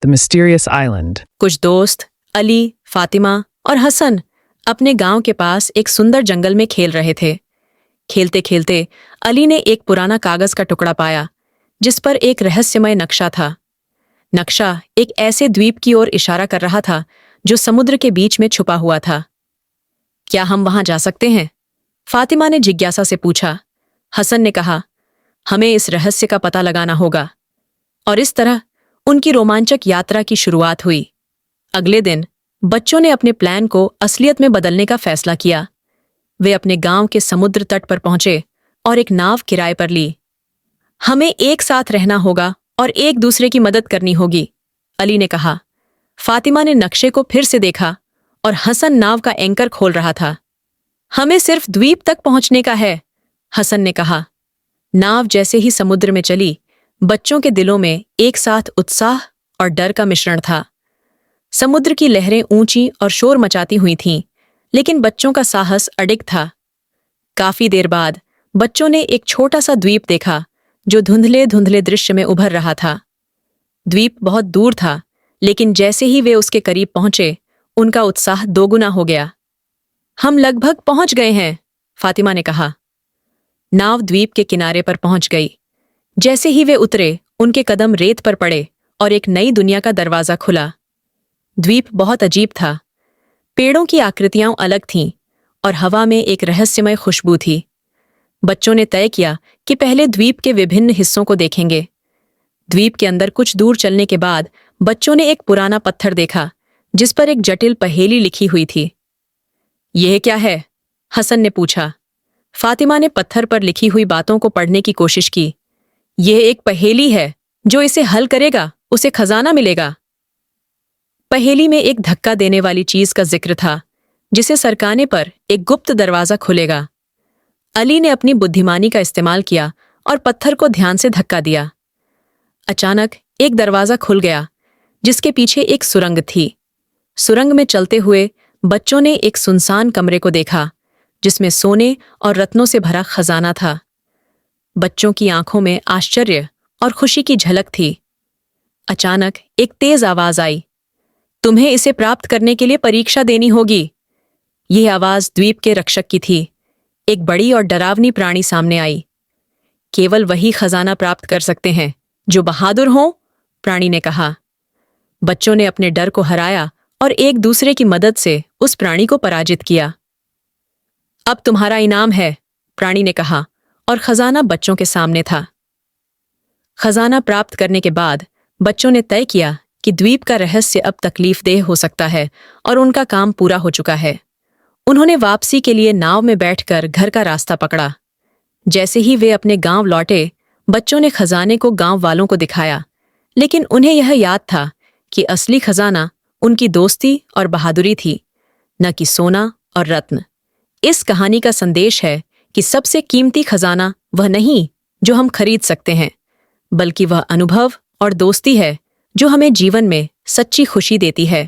The Mysterious Island. कुछ दोस्त अली, फातिमा और हसन अपने गांव के पास एक सुंदर जंगल में खेल रहे थे। खेलते खेलते अली ने एक पुराना कागज का टुकड़ा पाया जिस पर एक रहस्यमय नक्शा था। नक्शा एक ऐसे द्वीप की ओर इशारा कर रहा था जो समुद्र के बीच में छुपा हुआ था। क्या हम वहां जा सकते हैं? फातिमा ने जिज्ञासा से पूछा। हसन ने कहा, हमें इस रहस्य का पता लगाना होगा। और इस तरह उनकी रोमांचक यात्रा की शुरुआत हुई। अगले दिन बच्चों ने अपने प्लान को असलियत में बदलने का फैसला किया। वे अपने गांव के समुद्र तट पर पहुंचे और एक नाव किराए पर ली। हमें एक साथ रहना होगा और एक दूसरे की मदद करनी होगी, अली ने कहा। फातिमा ने नक्शे को फिर से देखा और हसन नाव का एंकर खोल रहा था। हमें सिर्फ द्वीप तक पहुंचने का है, हसन ने कहा। नाव जैसे ही समुद्र में चली, बच्चों के दिलों में एक साथ उत्साह और डर का मिश्रण था। समुद्र की लहरें ऊंची और शोर मचाती हुई थीं, लेकिन बच्चों का साहस अडिग था। काफी देर बाद बच्चों ने एक छोटा सा द्वीप देखा जो धुंधले धुंधले दृश्य में उभर रहा था। द्वीप बहुत दूर था, लेकिन जैसे ही वे उसके करीब पहुंचे, उनका उत्साह दोगुना हो गया। हम लगभग पहुंच गए हैं, फातिमा ने कहा। नाव द्वीप के किनारे पर पहुंच गई। जैसे ही वे उतरे, उनके कदम रेत पर पड़े और एक नई दुनिया का दरवाजा खुला। द्वीप बहुत अजीब था। पेड़ों की आकृतियां अलग थीं और हवा में एक रहस्यमय खुशबू थी। बच्चों ने तय किया कि पहले द्वीप के विभिन्न हिस्सों को देखेंगे। द्वीप के अंदर कुछ दूर चलने के बाद बच्चों ने एक पुराना पत्थर देखा जिस पर एक जटिल पहेली लिखी हुई थी। यह क्या है? हसन ने पूछा। फातिमा ने पत्थर पर लिखी हुई बातों को पढ़ने की कोशिश की। यह एक पहेली है, जो इसे हल करेगा उसे खजाना मिलेगा। पहेली में एक धक्का देने वाली चीज का जिक्र था, जिसे सरकाने पर एक गुप्त दरवाजा खुलेगा। अली ने अपनी बुद्धिमानी का इस्तेमाल किया और पत्थर को ध्यान से धक्का दिया। अचानक एक दरवाजा खुल गया, जिसके पीछे एक सुरंग थी। सुरंग में चलते हुए बच्चों ने एक सुनसान कमरे को देखा, जिसमें सोने और रत्नों से भरा खजाना था। बच्चों की आंखों में आश्चर्य और खुशी की झलक थी। अचानक एक तेज आवाज आई, तुम्हें इसे प्राप्त करने के लिए परीक्षा देनी होगी। यह आवाज द्वीप के रक्षक की थी। एक बड़ी और डरावनी प्राणी सामने आई। केवल वही खजाना प्राप्त कर सकते हैं जो बहादुर हों, प्राणी ने कहा। बच्चों ने अपने डर को हराया और एक दूसरे की मदद से उस प्राणी को पराजित किया। अब तुम्हारा इनाम है, प्राणी ने कहा, और खजाना बच्चों के सामने था। खजाना प्राप्त करने के बाद बच्चों ने तय किया कि द्वीप का रहस्य अब तकलीफदेह हो सकता है और उनका काम पूरा हो चुका है। उन्होंने वापसी के लिए नाव में बैठकर घर का रास्ता पकड़ा। जैसे ही वे अपने गांव लौटे, बच्चों ने खजाने को गांव वालों को दिखाया, लेकिन उन्हें यह याद था कि असली खजाना उनकी दोस्ती और बहादुरी थी, न कि सोना और रत्न। इस कहानी का संदेश है कि सबसे कीमती खजाना वह नहीं जो हम खरीद सकते हैं, बल्कि वह अनुभव और दोस्ती है जो हमें जीवन में सच्ची खुशी देती है।